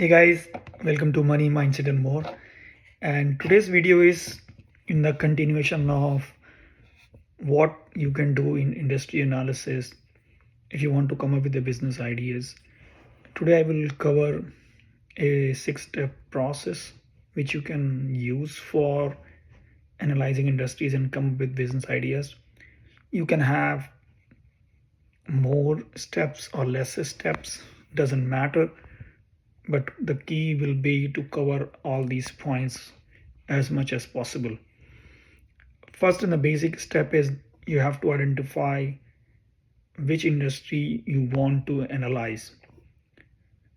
Hey guys, welcome to Money, Mindset and More. And today's video is in the continuation of what you can do in industry analysis if you want to come up with the business ideas. Today I will cover a 6-step process which you can use for analyzing industries and come up with business ideas. You can have more steps or less steps, doesn't matter, but the key will be to cover all these points as much as possible. First, and the basic step is you have to identify which industry you want to analyze.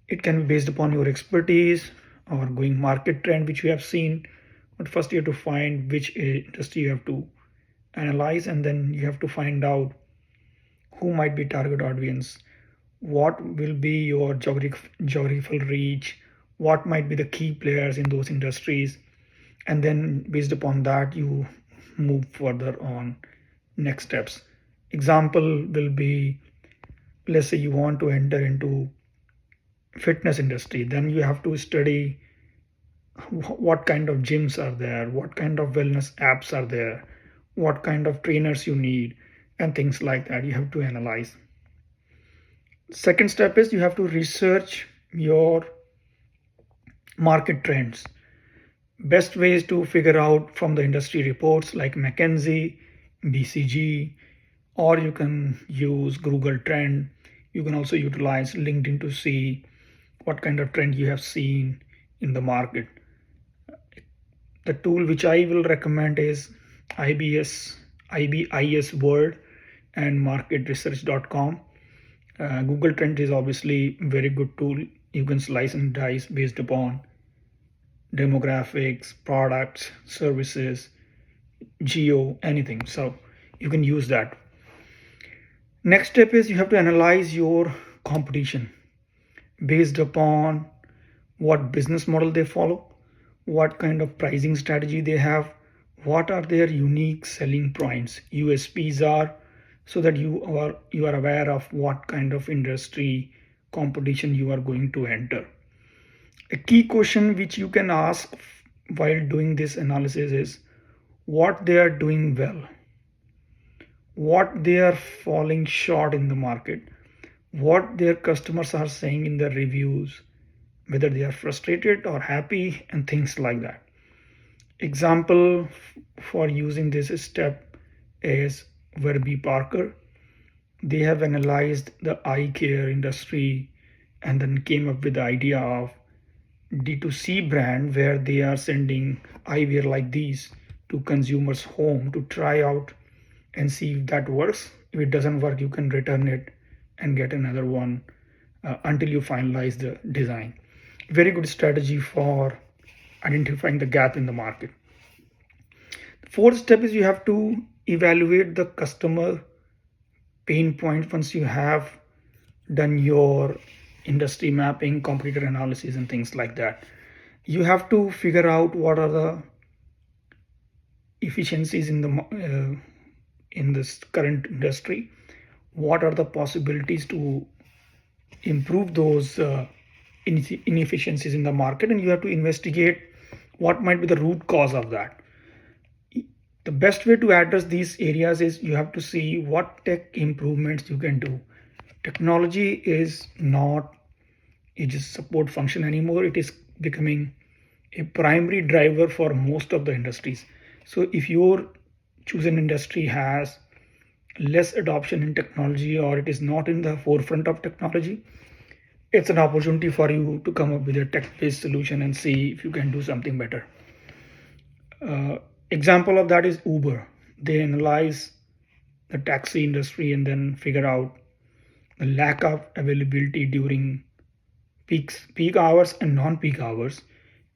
It can be based upon your expertise or going market trend, which we have seen. But first, you have to find which industry you have to analyze, and then you have to find out who might be target audience, what will be your geographical reach, what might be the key players in those industries, and then based upon that you move further on next steps. Example will be, let's say you want to enter into fitness industry, then you have to study what kind of gyms are there, what kind of wellness apps are there, what kind of trainers you need, and things like that you have to analyze. Second step is you have to research your market trends. Best ways to figure out from the industry reports like McKinsey, BCG, or you can use Google Trend. You can also utilize LinkedIn to see what kind of trend you have seen in the market. The tool which I will recommend is IBIS World and marketresearch.com. Google Trend is obviously a very good tool. You can slice and dice based upon demographics, products, services, geo, anything. So you can use that. Next step is you have to analyze your competition based upon what business model they follow, what kind of pricing strategy they have, what are their unique selling points, USPs are, so that you are aware of what kind of industry competition you are going to enter. A key question which you can ask while doing this analysis is what they are doing well, what they are falling short in the market, what their customers are saying in their reviews, whether they are frustrated or happy, and things like that. Example for using this step is Warby Parker. They have analyzed the eye care industry and then came up with the idea of D2C brand where they are sending eyewear like these to consumers' home to try out and see if that works. If it doesn't work, you can return it and get another one until you finalize the design. Very good strategy for identifying the gap in the market. The fourth step is you have to evaluate the customer pain point once you have done your industry mapping, competitor analysis, and things like that. You have to figure out what are the efficiencies in this current industry, what are the possibilities to improve those inefficiencies in the market, and you have to investigate what might be the root cause of that. The best way to address these areas is you have to see what tech improvements you can do. Technology is not a just support function anymore. It is becoming a primary driver for most of the industries. So if your chosen industry has less adoption in technology or it is not in the forefront of technology, it's an opportunity for you to come up with a tech-based solution and see if you can do something better. Example of that is Uber. They analyze the taxi industry and then figure out the lack of availability during peak hours and non-peak hours,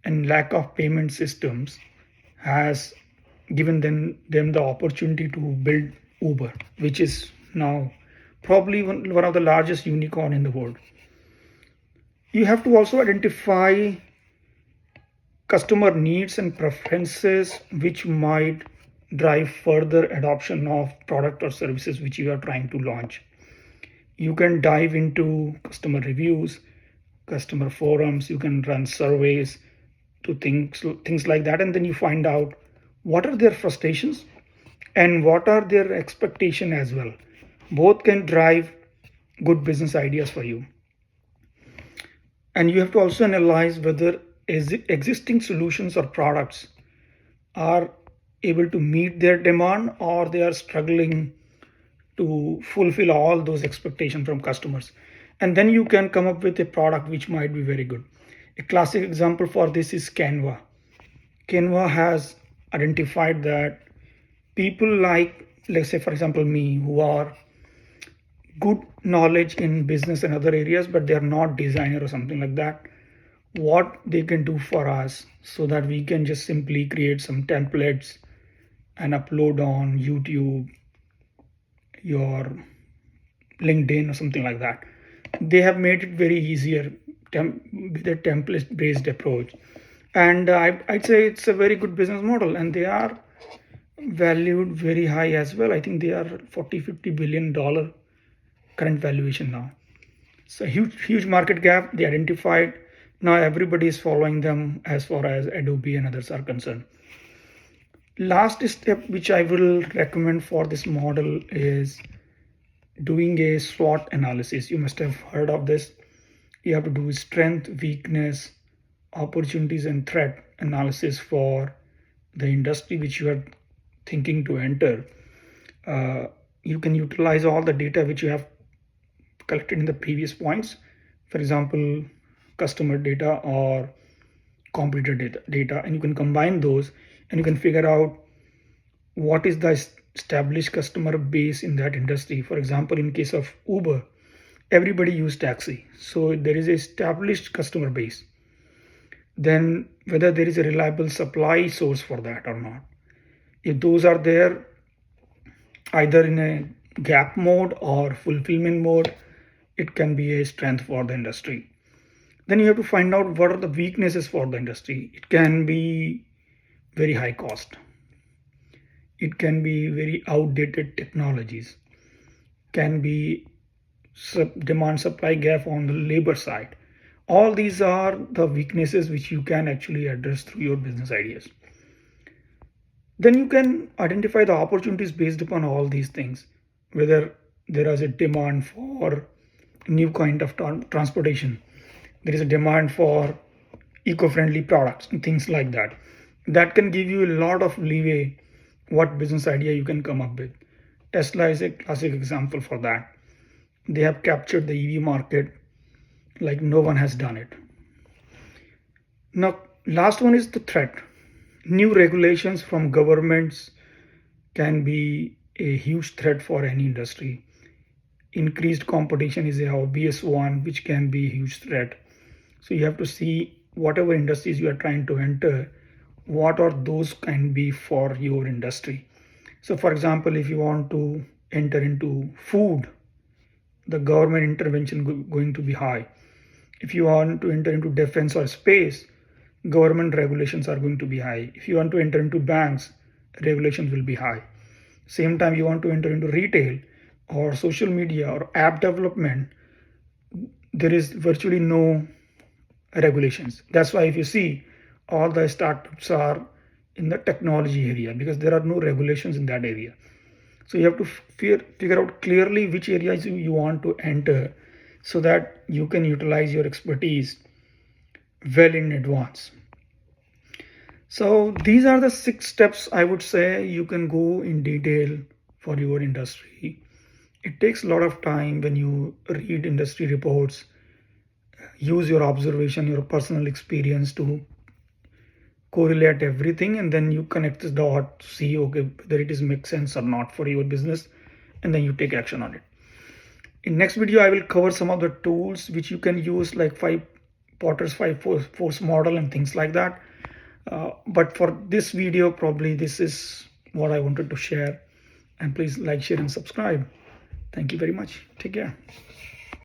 and lack of payment systems has given them the opportunity to build Uber, which is now probably one of the largest unicorn in the world. You have to also identify customer needs and preferences which might drive further adoption of product or services which you are trying to launch. You can dive into customer reviews, customer forums, you can run surveys to things like that, and then you find out what are their frustrations and what are their expectation as well. Both can drive good business ideas for you. And you have to also analyze whether existing solutions or products are able to meet their demand or they are struggling to fulfill all those expectations from customers. And then you can come up with a product which might be very good. A classic example for this is Canva. Canva has identified that people like, let's say, for example, me, who are good knowledge in business and other areas, but they're not designer or something like that, what they can do for us so that we can just simply create some templates and upload on YouTube, your LinkedIn or something like that. They have made it very easier with a template based approach. And I'd say it's a very good business model, and they are valued very high as well. I think they are $40-50 billion current valuation now. So huge market gap they identified. Now everybody is following them as far as Adobe and others are concerned. Last step which I will recommend for this model is doing a SWOT analysis. You must have heard of this. You have to do strength, weakness, opportunities, and threat analysis for the industry which you are thinking to enter. You can utilize all the data which you have collected in the previous points. For example, customer data or competitor data, and you can combine those and you can figure out what is the established customer base in that industry. For example, in case of Uber, everybody use taxi, so there is a established customer base. Then whether there is a reliable supply source for that or not. If those are there, either in a gap mode or fulfillment mode, it can be a strength for the industry. Then you have to find out what are the weaknesses for the industry. It can be very high cost. It can be very outdated technologies. Can be demand supply gap on the labor side. All these are the weaknesses which you can actually address through your business ideas. Then you can identify the opportunities based upon all these things, whether there is a demand for new kind of transportation, there is a demand for eco-friendly products and things like that. That can give you a lot of leeway what business idea you can come up with. Tesla is a classic example for that. They have captured the EV market like no one has done it. Now, last one is the threat. New regulations from governments can be a huge threat for any industry. Increased competition is a obvious one which can be a huge threat. So you have to see whatever industries you are trying to enter, what are those can be for your industry. So for example, if you want to enter into food, the government intervention going to be high. If you want to enter into defense or space, government regulations are going to be high. If you want to enter into banks, regulations will be high. Same time, you want to enter into retail or social media or app development, there is virtually no regulations. That's why if you see, all the startups are in the technology area because there are no regulations in that area. So you have to figure out clearly which areas you want to enter so that you can utilize your expertise well in advance. So these are the 6 steps I would say you can go in detail for your industry. It takes a lot of time when you read industry reports, use your observation, your personal experience to correlate everything, and then you connect the dot, see okay whether it is makes sense or not for your business, and then you take action on it. In next video, I will cover some of the tools which you can use, like 5 Potter's 5 force model and things like that. But for this video, probably this is what I wanted to share. And please like, share, and subscribe. Thank you very much. Take care.